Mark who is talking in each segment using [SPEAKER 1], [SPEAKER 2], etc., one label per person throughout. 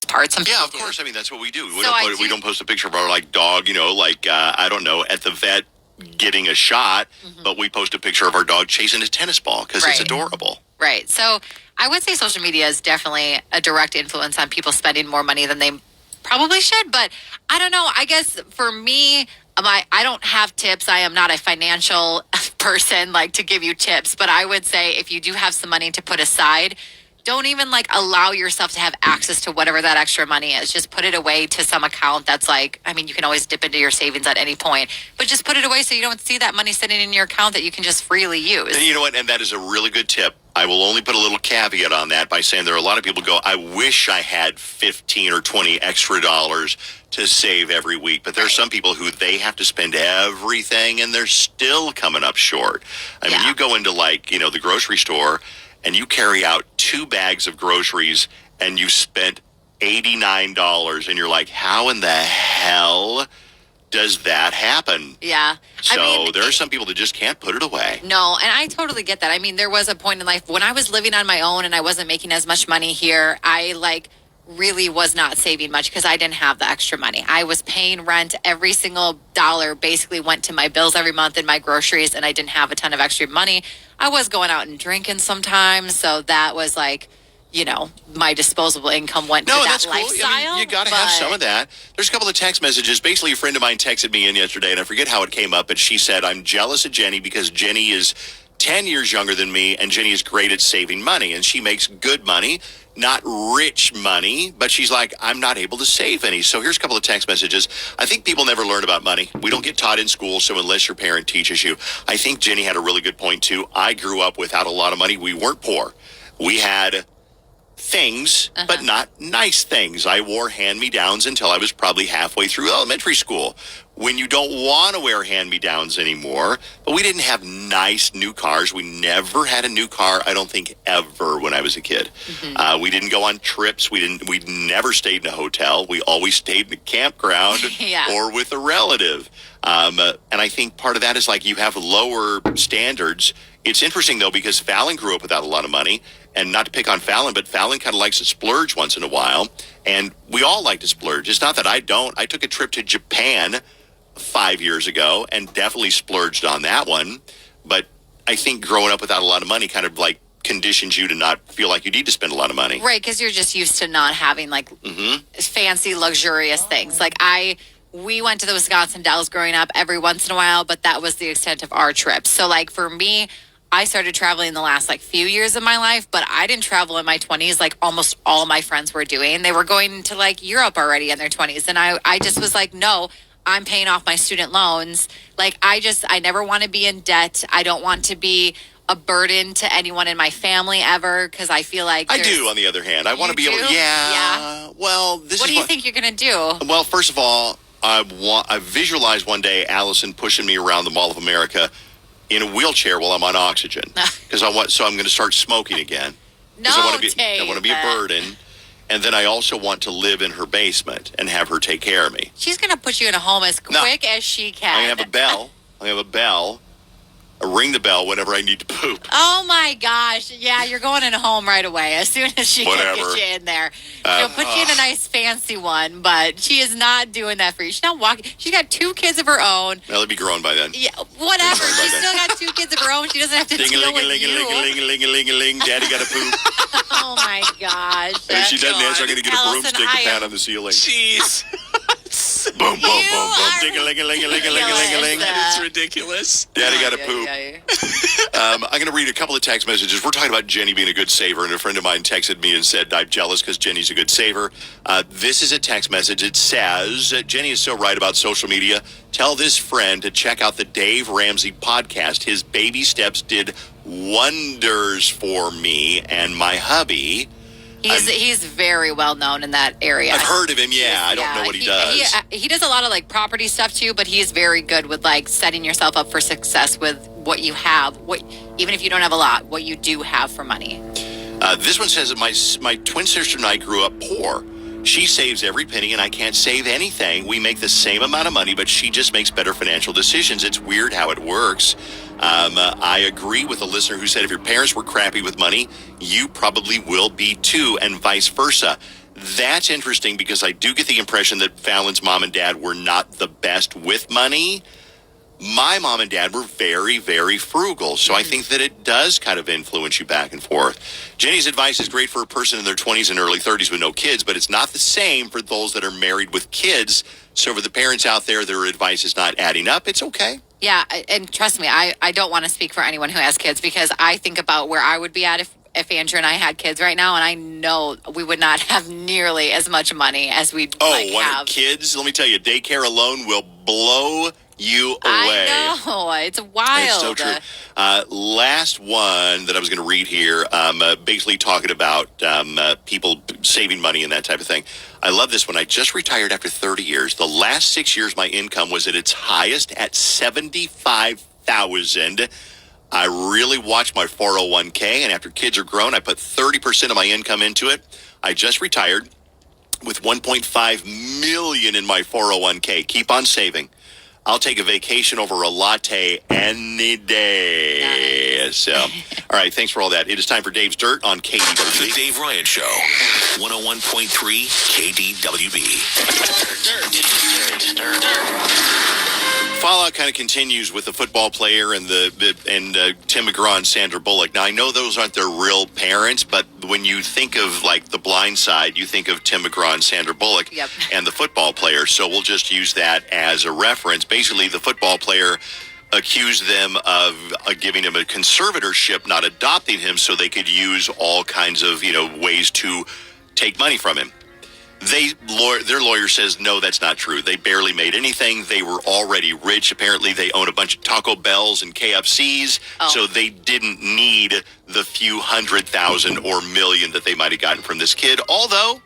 [SPEAKER 1] part. Some
[SPEAKER 2] of course. I mean, that's what we do. We,
[SPEAKER 1] So
[SPEAKER 2] we don't post a picture of our dog, I don't know, at the vet getting a shot, but we post a picture of our dog chasing a tennis ball because it's adorable.
[SPEAKER 1] Right. So I would say social media is definitely a direct influence on people spending more money than they probably should. But I don't know. I guess for me, I don't have tips. I am not a financial person to give you tips. But I would say if you do have some money to put aside, don't even allow yourself to have access to whatever that extra money is. Just put it away to some account that's you can always dip into your savings at any point, but just put it away so you don't see that money sitting in your account that you can just freely use.
[SPEAKER 2] And you know what? And that is a really good tip. I will only put a little caveat on that by saying there are a lot of people go, I wish I had 15 or 20 extra dollars to save every week. But there are some people who they have to spend everything and they're still coming up short. I mean, you go into the grocery store and you carry out 2 bags of groceries and you spent $89 and you're like, how in the hell does that happen?
[SPEAKER 1] Yeah.
[SPEAKER 2] So there are some people that just can't put it away.
[SPEAKER 1] No, and I totally get that. I mean, there was a point in life when I was living on my own and I wasn't making as much money here. I really was not saving much because I didn't have the extra money. I was paying rent. Every single dollar basically went to my bills every month and my groceries, and I didn't have a ton of extra money. I was going out and drinking sometimes, so that was my disposable income went to that
[SPEAKER 2] that's
[SPEAKER 1] lifestyle.
[SPEAKER 2] Cool. I mean, you got to have some of that. There's a couple of text messages. Basically, a friend of mine texted me in yesterday, and I forget how it came up, but she said, I'm jealous of Jenny because Jenny is 10 years younger than me, and Jenny is great at saving money, and she makes good money, not rich money, but she's like, I'm not able to save any. So here's a couple of text messages. I think people never learn about money. We don't get taught in school, so unless your parent teaches you. I think Jenny had a really good point, too. I grew up without a lot of money. We weren't poor. We had things, but not nice things. I wore hand-me-downs until I was probably halfway through elementary school. When you don't want to wear hand-me-downs anymore, but we didn't have nice new cars. We never had a new car, I don't think, ever when I was a kid. We didn't go on trips. We never stayed in a hotel. We always stayed in a campground or with a relative. And I think part of that is you have lower standards. It's interesting, though, because Fallon grew up without a lot of money. And not to pick on Fallon, but Fallon kind of likes to splurge once in a while. And we all like to splurge. It's not that I don't. I took a trip to Japan 5 years ago and definitely splurged on that one. But I think growing up without a lot of money kind of conditions you to not feel like you need to spend a lot of money.
[SPEAKER 1] Right, because you're just used to not having fancy, luxurious things. We went to the Wisconsin Dells growing up every once in a while, but that was the extent of our trip. So for me, I started traveling in the last few years of my life, but I didn't travel in my 20s like almost all my friends were doing. They were going to Europe already in their 20s. And I just was no, I'm paying off my student loans. I never want to be in debt. I don't want to be a burden to anyone in my family ever because I feel I
[SPEAKER 2] do, on the other hand. I want to be able to,
[SPEAKER 1] yeah.
[SPEAKER 2] Well,
[SPEAKER 1] what do you think you're going to do?
[SPEAKER 2] Well, first of all, I visualize one day Allison pushing me around the Mall of America in a wheelchair while I'm on oxygen, because I'm going to start smoking again.
[SPEAKER 1] No,
[SPEAKER 2] I want to be a burden, and then I also want to live in her basement and have her take care of me.
[SPEAKER 1] She's going to put you in a home as quick as she can.
[SPEAKER 2] I'm going to have a bell. I ring the bell whenever I need to poop.
[SPEAKER 1] Oh my gosh! Yeah, you're going in a home right away as soon as she can get you in there. She'll put you in a nice fancy one, but she is not doing that for you. She's not walking. She's got 2 kids of her own.
[SPEAKER 2] They'll be grown by then.
[SPEAKER 1] Yeah, whatever. She's still got 2 kids of her own. She doesn't have to deal with you.
[SPEAKER 2] Ding-a-ling-a-ling-a-ling-a-ling-a-ling. Daddy got to poop.
[SPEAKER 1] Oh my gosh!
[SPEAKER 2] And if she doesn't answer, I'm going to get a broomstick to pound on the ceiling.
[SPEAKER 3] Jeez.
[SPEAKER 2] Boom, boom, boom, boom. Ding-a-ling-a-ling-a-ling-a-ling-a-ling.
[SPEAKER 3] It's ridiculous.
[SPEAKER 2] Daddy got to poop. I'm going to read a couple of text messages. We're talking about Jenny being a good saver, and a friend of mine texted me and said, I'm jealous because Jenny's a good saver. This is a text message. It says, Jenny is so right about social media. Tell this friend to check out the Dave Ramsey podcast. His baby steps did wonders for me and my hubby.
[SPEAKER 1] He's very well known in that area.
[SPEAKER 2] I've heard of him, yeah. I don't know what he does.
[SPEAKER 1] He does a lot of property stuff too, but he's very good with setting yourself up for success with what you have. Even if you don't have a lot, what you do have for money.
[SPEAKER 2] This one says that my twin sister and I grew up poor. She saves every penny and I can't save anything. We make the same amount of money, but she just makes better financial decisions. It's weird how it works. I agree with a listener who said if your parents were crappy with money, you probably will be too, and vice versa. That's interesting because I do get the impression that Fallon's mom and dad were not the best with money. My mom and dad were very, very frugal. So I think that it does kind of influence you back and forth. Jenny's advice is great for a person in their 20s and early 30s with no kids, but it's not the same for those that are married with kids. So for the parents out there, their advice is not adding up. It's okay.
[SPEAKER 1] Yeah, and trust me, I don't want to speak for anyone who has kids because I think about where I would be at if Andrew and I had kids right now, and I know we would not have nearly as much money as we have.
[SPEAKER 2] Kids, let me tell you, daycare alone will blow you away.
[SPEAKER 1] I know. It's wild.
[SPEAKER 2] It's so true. Last one that I was going to read here, basically talking about people saving money and that type of thing. I love this one. I just retired after 30 years. The last 6 years, my income was at its highest at $75,000. I really watch my 401k, and after kids are grown, I put 30% of my income into it. I just retired with $1.5 million in my 401k. Keep on saving. I'll take a vacation over a latte any day.
[SPEAKER 1] Nice.
[SPEAKER 2] So, all right, thanks for all that. It is time for Dave's Dirt on KDWB.
[SPEAKER 3] The Dave Ryan Show, 101.3 KDWB.
[SPEAKER 2] Fallout kind of continues with the football player and Tim McGraw and Sandra Bullock. Now, I know those aren't their real parents, but when you think of, like, The Blind Side, you think of Tim McGraw and Sandra Bullock and the football player. So we'll just use that as a reference. Basically, the football player accused them of giving him a conservatorship, not adopting him, so they could use all kinds of, ways to take money from him. Their lawyer says, no, that's not true. They barely made anything. They were already rich. Apparently, they own a bunch of Taco Bells and KFCs, so they didn't need the few $100,000 or $1 million that they might have gotten from this kid. Although,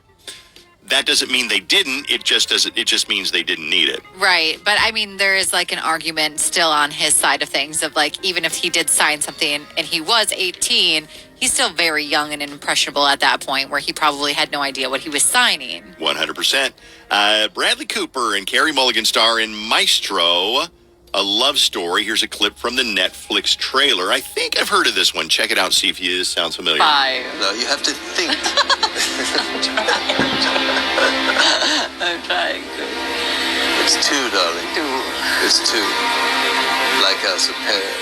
[SPEAKER 2] that doesn't mean they didn't. It just means they didn't need it.
[SPEAKER 1] Right. But I mean, there is like an argument still on his side of things of like, even if he did sign something and he was 18, he's still very young and impressionable at that point where he probably had no idea what he was signing.
[SPEAKER 2] 100%. Bradley Cooper and Carey Mulligan star in Maestro, a love story. Here's a clip from the Netflix trailer. I think I've heard of this one. Check it out and see if it sounds familiar.
[SPEAKER 4] 5.
[SPEAKER 5] No, you have to think.
[SPEAKER 4] I'm trying to.
[SPEAKER 5] It's 2, darling.
[SPEAKER 4] 2.
[SPEAKER 5] It's 2. Like us, a pair.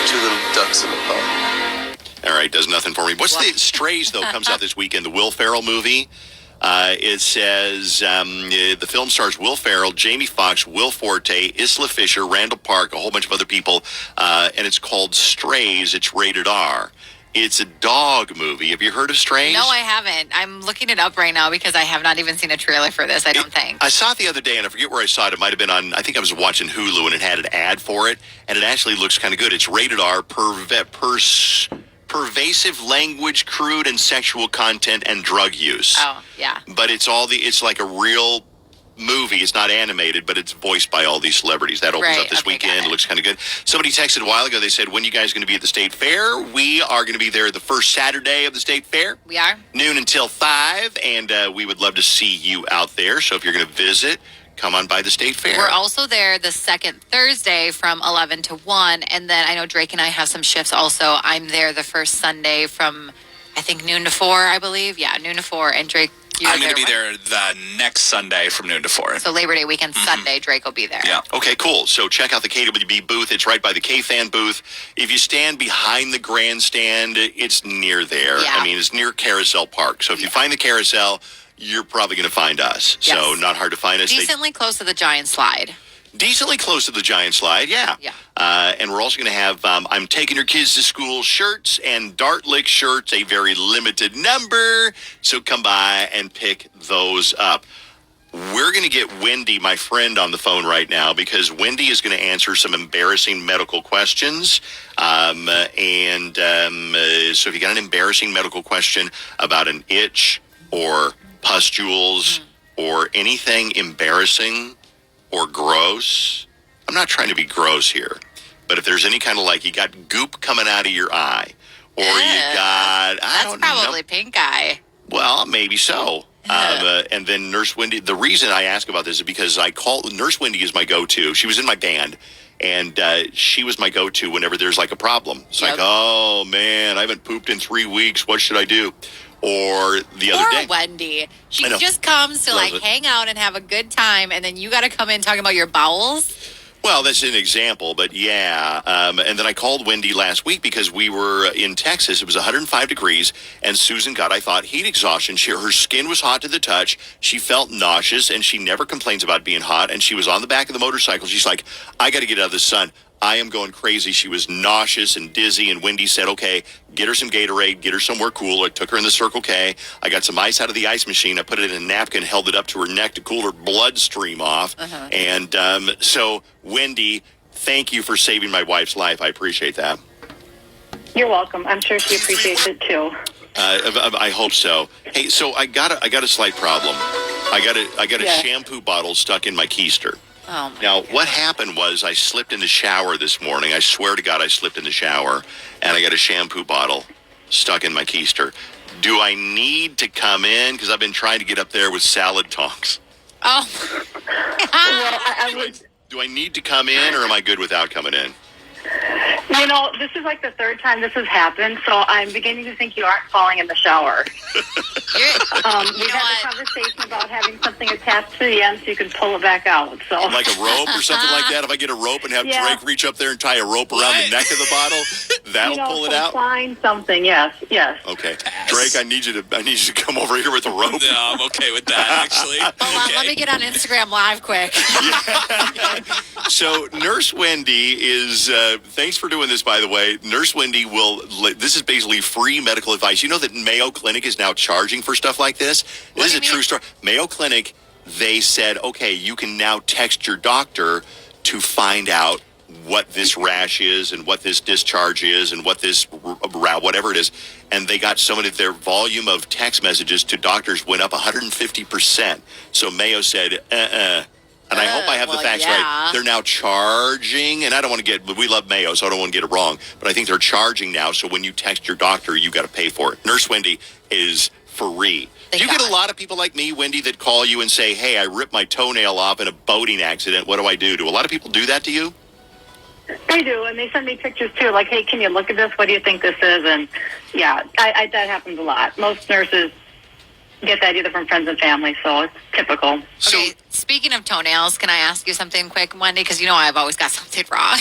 [SPEAKER 5] 2 little ducks in a pond.
[SPEAKER 2] All right, does nothing for me. What's the Strays, though, comes out this weekend, the Will Ferrell movie. It says the film stars Will Ferrell, Jamie Foxx, Will Forte, Isla Fisher, Randall Park, a whole bunch of other people, and it's called Strays. It's rated R. It's a dog movie. Have you heard of Strays?
[SPEAKER 1] No, I haven't. I'm looking it up right now because I have not even seen a trailer for this, I don't think.
[SPEAKER 2] I saw it the other day, and I forget where I saw it. It might have been on, I think I was watching Hulu, and it had an ad for it, and it actually looks kind of good. It's rated R, pervasive language, crude and sexual content, and drug use.
[SPEAKER 1] Oh, yeah.
[SPEAKER 2] But it's like a real movie. It's not animated, but it's voiced by all these celebrities. That opens up this weekend. It looks kind of good. Somebody texted a while ago. They said, when you guys going to be at the State Fair? We are going to be there the first Saturday of the State Fair.
[SPEAKER 1] We are.
[SPEAKER 2] Noon until 5, and we would love to see you out there. So if you're going to visit, come on by the State Fair.
[SPEAKER 1] We're also there the second Thursday from 11 to 1. And then I know Drake and I have some shifts also. I'm there the first Sunday from, I think, noon to 4, I believe. Yeah, noon to 4. And Drake,
[SPEAKER 6] I'm going to be there the next Sunday from noon to 4.
[SPEAKER 1] So Labor Day weekend Sunday, Drake will be there.
[SPEAKER 6] Yeah.
[SPEAKER 2] Okay, cool. So check out the KDWB booth. It's right by the K-Fan booth. If you stand behind the grandstand, it's near there.
[SPEAKER 1] Yeah.
[SPEAKER 2] I mean, it's near Carousel Park. So if you find the carousel, you're probably going to find us.
[SPEAKER 1] Yes.
[SPEAKER 2] So not hard to find us.
[SPEAKER 1] Decently close to the Giant Slide.
[SPEAKER 2] Decently close to the Giant Slide, yeah. And we're also going to have I'm Taking Your Kids to School shirts and Dart Lick shirts, a very limited number. So come by and pick those up. We're going to get Wendy, my friend, on the phone right now because Wendy is going to answer some embarrassing medical questions. So if you got an embarrassing medical question about an itch or pustules or anything embarrassing or gross, I'm not trying to be gross here, but if there's any kind of like you got goop coming out of your eye or you got, I don't know.
[SPEAKER 1] That's probably pink eye.
[SPEAKER 2] Well, maybe so. And then Nurse Wendy, the reason I ask about this is because Nurse Wendy is my go-to. She was in my band, and she was my go-to whenever there's like a problem. It's like, oh man, I haven't pooped in 3 weeks. What should I do? or the other day.
[SPEAKER 1] Wendy. She
[SPEAKER 2] I know.
[SPEAKER 1] just comes to
[SPEAKER 2] Love
[SPEAKER 1] like
[SPEAKER 2] it.
[SPEAKER 1] hang out and have a good time, and then you got to come in talking about your bowels.
[SPEAKER 2] Well, that's an example, but yeah. And then I called Wendy last week because we were in Texas. It was 105 degrees, and Susan got, I thought, heat exhaustion. Her skin was hot to the touch. She felt nauseous, and she never complains about being hot. And she was on the back of the motorcycle. She's like, I got to get out of the sun. I am going crazy. She was nauseous and dizzy, and Wendy said, okay, get her some Gatorade, get her somewhere cool. I took her in the Circle K. I got some ice out of the ice machine. I put it in a napkin, held it up to her neck to cool her bloodstream off. And so, Wendy, thank you for saving my wife's life. I appreciate that.
[SPEAKER 7] You're welcome. I'm sure she appreciates it too.
[SPEAKER 2] I hope so. Hey, so I got a slight problem. I got a shampoo bottle stuck in my keister.
[SPEAKER 1] Oh my
[SPEAKER 2] Now,
[SPEAKER 1] God.
[SPEAKER 2] what happened was I slipped in the shower this morning. I swear to God, I slipped in the shower, and I got a shampoo bottle stuck in my keister. Do I need to come in? Because I've been trying to get up there with salad tongs.
[SPEAKER 1] Oh.
[SPEAKER 7] Well, I would.
[SPEAKER 2] Do I need to come in, or am I good without coming in?
[SPEAKER 7] You know, this is like the third time this has happened, so I'm beginning to think you aren't falling in the shower. We had a conversation about having something attached to the end so you can pull it back out. So,
[SPEAKER 2] Like a rope or something like that? If I get a rope and have Drake reach up there and tie a rope around the neck of the bottle, that'll pull it out?
[SPEAKER 7] Find something, yes.
[SPEAKER 2] Okay. Drake, I need you to come over here with a rope.
[SPEAKER 6] No, I'm okay with that, actually.
[SPEAKER 1] Hold on, let me get on Instagram Live quick.
[SPEAKER 2] So Nurse Wendy is, thanks for doing this, by the way. Nurse Wendy this is basically free medical advice. You know that Mayo Clinic is now charging for stuff like this?
[SPEAKER 1] What
[SPEAKER 2] This
[SPEAKER 1] do
[SPEAKER 2] is a
[SPEAKER 1] you
[SPEAKER 2] true
[SPEAKER 1] mean?
[SPEAKER 2] story. Mayo Clinic, they said, okay, you can now text your doctor to find out what this rash is and what this discharge is and what this whatever it is. And they got their volume of text messages to doctors went up 150%. So Mayo said, And I hope I have the facts right. They're now charging, and I don't want to we love Mayo, so I don't want to get it wrong, but I think they're charging now, so when you text your doctor, you got to pay for it. Nurse Wendy is free. Do you get a lot of people like me, Wendy, that call you and say, hey, I ripped my toenail off in a boating accident. What do I do? Do a lot of people do that to you?
[SPEAKER 7] They do, and they send me pictures too, like, hey, can you look at this? What do you think this is? And yeah, that happens a lot. Most nurses get that either from friends and family, so it's typical.
[SPEAKER 1] Okay, speaking of toenails, can I ask you something quick, Wendy? Because you know I've always got something wrong.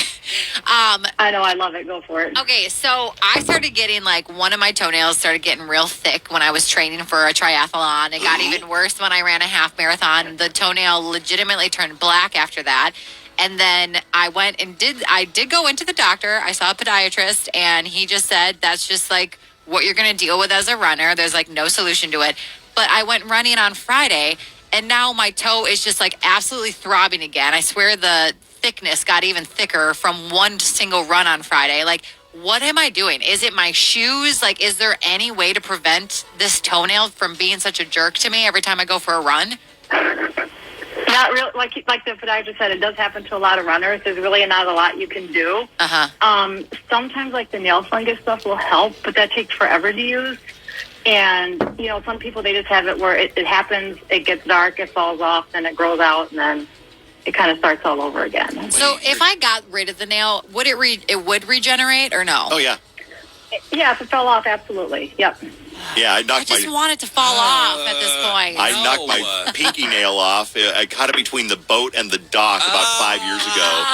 [SPEAKER 7] I know, I love it. Go for it.
[SPEAKER 1] Okay, so I started getting, one of my toenails started getting real thick when I was training for a triathlon. It got even worse when I ran a half marathon. The toenail legitimately turned black after that. And then I went and did go into the doctor. I saw a podiatrist, and he just said, that's just what you're going to deal with as a runner. There's no solution to it. But I went running on Friday, and now my toe is just absolutely throbbing again. I swear the thickness got even thicker from one single run on Friday. What am I doing? Is it my shoes? Is there any way to prevent this toenail from being such a jerk to me every time I go for a run?
[SPEAKER 7] Not real, like the podiatrist said, it does happen to a lot of runners. There's really not a lot you can do. Sometimes the nail fungus stuff will help, but that takes forever to use. And, some people, they just have it where it happens, it gets dark, it falls off, then it grows out, and then it kind of starts all over again.
[SPEAKER 1] So if I got rid of the nail, would it would regenerate or no?
[SPEAKER 2] Oh, yeah.
[SPEAKER 7] Yeah, if it fell off, absolutely. Yep.
[SPEAKER 2] Yeah, I
[SPEAKER 1] I
[SPEAKER 2] knocked
[SPEAKER 1] just want it to fall off at this point.
[SPEAKER 2] I knocked my pinky nail off. I caught it between the boat and the dock about 5 years ago,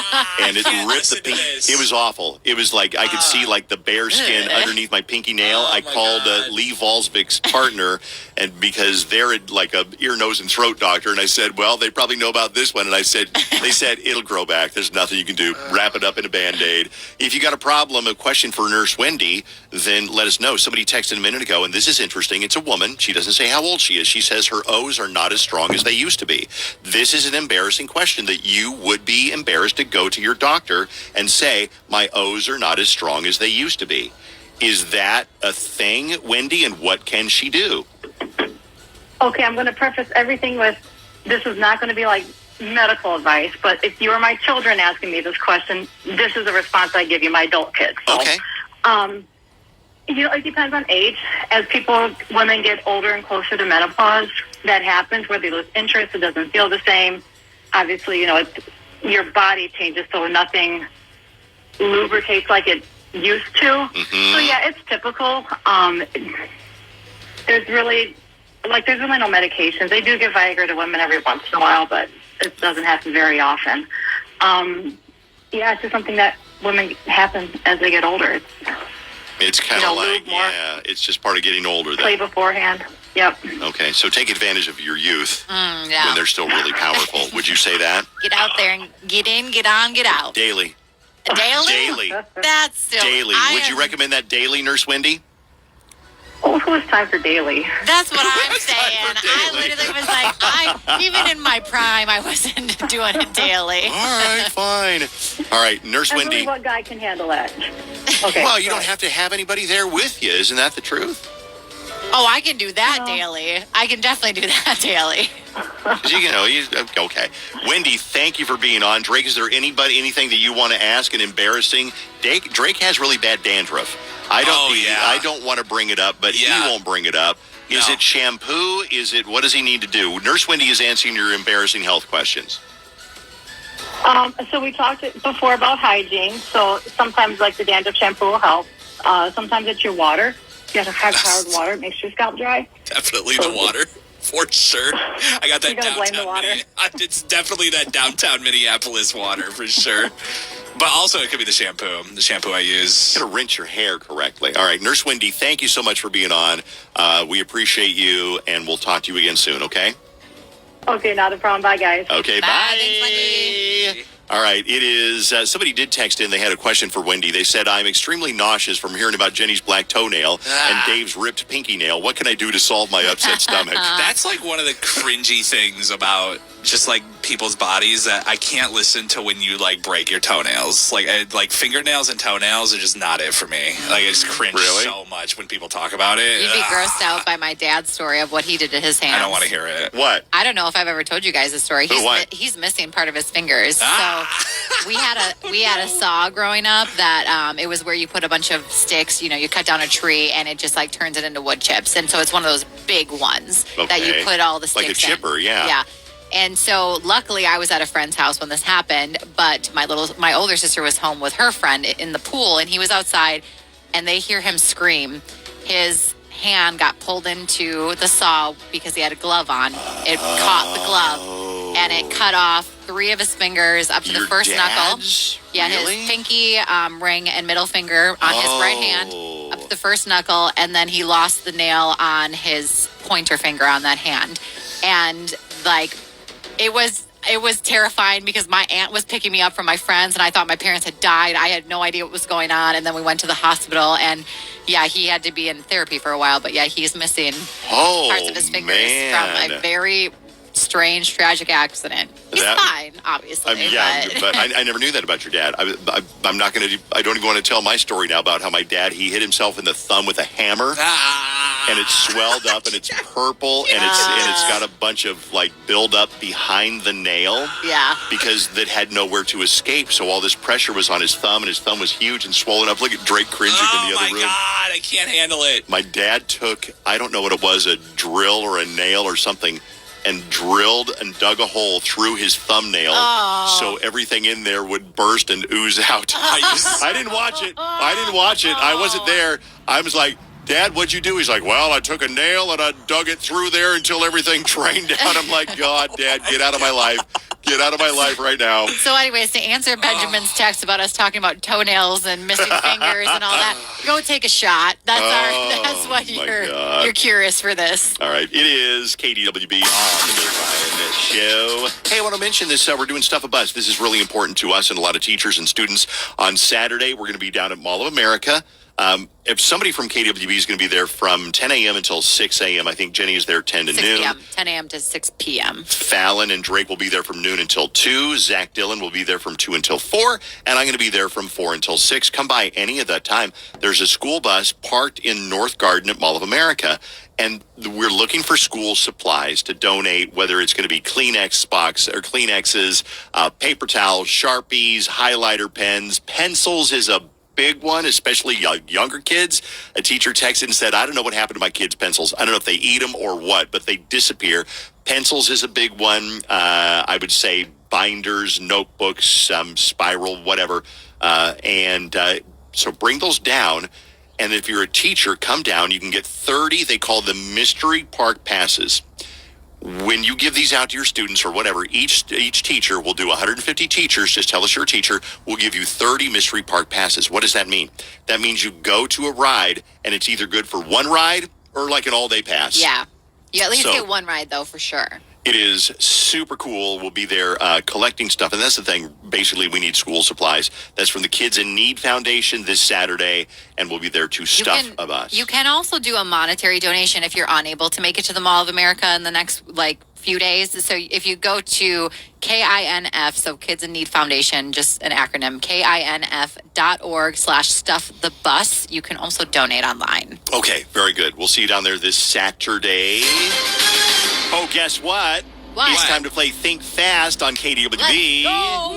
[SPEAKER 2] and it ripped the pinky. It was awful. It was I could see the bare skin underneath my pinky nail. I called Lee Valsvik's partner, and because they're a ear, nose, and throat doctor, and I said, well, they probably know about this one, and they said it'll grow back. There's nothing you can do. Wrap it up in a Band-Aid. If you got a question for Nurse Wendy, then let us know. Somebody texted a minute ago, and this is interesting. It's a woman. She doesn't say how old she is. She says her O's are not as strong as they used to be. This is an embarrassing question that you would be embarrassed to go to your doctor and say, my O's are not as strong as they used to be. Is that a thing, Wendy, and what can she do?
[SPEAKER 7] Okay, I'm going to preface everything with, this is not going to be medical advice, but if you were my children asking me this question, this is the response I give you, my adult kids. So,
[SPEAKER 2] okay.
[SPEAKER 7] It depends on age. As women get older and closer to menopause, that happens where they lose interest. It doesn't feel the same. Obviously, your body changes, so nothing lubricates like it used to. Mm-hmm. So, yeah, it's typical. there's really no medications. They do give Viagra to women every once in a while, but it doesn't happen very often. It's just something that women happen as they get older.
[SPEAKER 2] It's kind of like, it's just part of getting older.
[SPEAKER 7] Play beforehand. Yep.
[SPEAKER 2] Okay, so take advantage of your youth
[SPEAKER 1] when
[SPEAKER 2] they're still really powerful. Would you say that?
[SPEAKER 1] Get out there and get in, get on, get out.
[SPEAKER 2] Daily.
[SPEAKER 1] Daily? That's still...
[SPEAKER 2] Daily. Would you recommend that daily, Nurse Wendy?
[SPEAKER 7] Oh, who has time for daily?
[SPEAKER 1] That's what I'm saying. I literally was like, even in my prime, I wasn't doing it daily.
[SPEAKER 2] All right, fine. All right, Nurse Wendy.
[SPEAKER 7] Really, what guy can handle that? Okay.
[SPEAKER 2] Well, you don't have to have anybody there with you. Isn't that the truth?
[SPEAKER 1] Oh, I can do that daily. I can definitely do that daily.
[SPEAKER 2] Okay. Wendy, thank you for being on. Drake, is there anything that you want to ask and embarrassing? Drake has really bad dandruff. I don't want to bring it up, but he won't bring it up. Is it shampoo? What does he need to do? Nurse Wendy is answering your embarrassing health questions.
[SPEAKER 7] So we talked before about hygiene. So sometimes like the dandruff shampoo will help. Sometimes it's your water. You have to have hard water. It makes your scalp dry.
[SPEAKER 6] Definitely the water. For sure. I got that downtown. It's definitely that downtown Minneapolis water for sure. But also it could be the shampoo I use.
[SPEAKER 2] You got to rinse your hair correctly. All right, Nurse Wendy, thank you so much for being on. We appreciate you, and we'll talk to you again soon, okay?
[SPEAKER 7] Okay, not a problem. Bye, guys.
[SPEAKER 2] Okay, bye.
[SPEAKER 1] Thanks, Wendy.
[SPEAKER 2] All right, it is, somebody did text in, they had a question for Wendy. They said, I'm extremely nauseous from hearing about Jenny's black toenail and Dave's ripped pinky nail. What can I do to solve my upset stomach?
[SPEAKER 6] That's like one of the cringy things about just like people's bodies that I can't listen to when you like break your toenails. Like fingernails and toenails are just not it for me. Like I just cringe so much when people talk about it.
[SPEAKER 1] You'd be grossed out by my dad's story of what he did to his hands.
[SPEAKER 6] I don't want to hear it.
[SPEAKER 2] What?
[SPEAKER 1] I don't know if I've ever told you guys the story. He's missing part of his fingers. So we had a saw growing up that it was where you put a bunch of sticks. You cut down a tree and it just like turns it into wood chips. And so it's one of those big ones that you put all the sticks in.
[SPEAKER 2] Like a chipper, yeah.
[SPEAKER 1] Yeah. And so luckily I was at a friend's house when this happened, but my older sister was home with her friend in the pool, and he was outside, and they hear him scream. His hand got pulled into the saw because he had a glove on. It caught the glove, and it cut off 3 of his fingers up to the first knuckle. Yeah,
[SPEAKER 2] really?
[SPEAKER 1] His pinky, ring, and middle finger on his right hand up to the first knuckle, and then he lost the nail on his pointer finger on that hand. And like, it was terrifying because my aunt was picking me up from my friends, and I thought my parents had died. I had no idea what was going on, and then we went to the hospital, and he had to be in therapy for a while, but he's missing parts of his fingers from a very strange, tragic accident. He's fine, obviously.
[SPEAKER 2] But I never knew that about your dad. I'm not going to. I don't even want to tell my story now about how my dad, he hit himself in the thumb with a hammer, and it's swelled up and it's purple and it's got a bunch of like buildup behind the nail.
[SPEAKER 1] Yeah.
[SPEAKER 2] Because that had nowhere to escape, so all this pressure was on his thumb, and his thumb was huge and swollen up. Look at Drake cringing in the other room.
[SPEAKER 6] Oh my God, I can't handle it.
[SPEAKER 2] My dad took, I don't know what it was, a drill or a nail or something, and drilled and dug a hole through his thumbnail so everything in there would burst and ooze out. I didn't watch it. I wasn't there. I was like, Dad, what'd you do? He's like, well, I took a nail and I dug it through there until everything drained out. I'm like, God, Dad, get out of my life. Get out of my life right now.
[SPEAKER 1] So anyways, to answer Benjamin's text about us talking about toenails and missing fingers and all that, go take a shot. That's what you're curious for this.
[SPEAKER 2] All right. It is KDWB on the Ryan Show. Hey, I want to mention this. We're doing Stuff a Bus. This is really important to us and a lot of teachers and students. On Saturday, we're going to be down at Mall of America. If somebody from KDWB is going to be there from 10 a.m. until 6 a.m., I think Jenny is there 10 to
[SPEAKER 1] 6
[SPEAKER 2] noon.
[SPEAKER 1] p.m., 10 a.m. to 6 p.m.
[SPEAKER 2] Fallon and Drake will be there from noon until 2. Zach Dillon will be there from 2 until 4. And I'm going to be there from 4 until 6. Come by any of that time. There's a school bus parked in North Garden at Mall of America. And we're looking for school supplies to donate, whether it's going to be Kleenex box or Kleenexes, paper towels, Sharpies, highlighter pens, pencils is a big one, especially younger kids. A teacher texted and said, I don't know what happened to my kids' pencils. I don't know if they eat them or what, but they disappear. Pencils is a big one. I would say binders, notebooks, spiral, whatever. So bring those down. And if you're a teacher, come down. You can get 30, they call them mystery park passes. When you give these out to your students or whatever, each teacher will do 150 teachers. Just tell us you're a teacher. We'll give you 30 mystery park passes. What does that mean? That means you go to a ride, and it's either good for one ride or like an all-day pass.
[SPEAKER 1] Yeah. You at least get one ride, though, for sure.
[SPEAKER 2] It is super cool. We'll be there collecting stuff. And that's the thing. Basically, we need school supplies. That's from the Kids in Need Foundation this Saturday, and we'll be there to stuff of us.
[SPEAKER 1] You can also do a monetary donation if you're unable to make it to the Mall of America in the next, few days. So if you go to KINF, so Kids in Need Foundation, just an acronym, KINF.org/stuffthebus, you can also donate online.
[SPEAKER 2] Okay, very good. We'll see you down there this Saturday. Oh, guess what?
[SPEAKER 1] What?
[SPEAKER 2] It's time to play Think Fast on KDWB.
[SPEAKER 1] Let's go.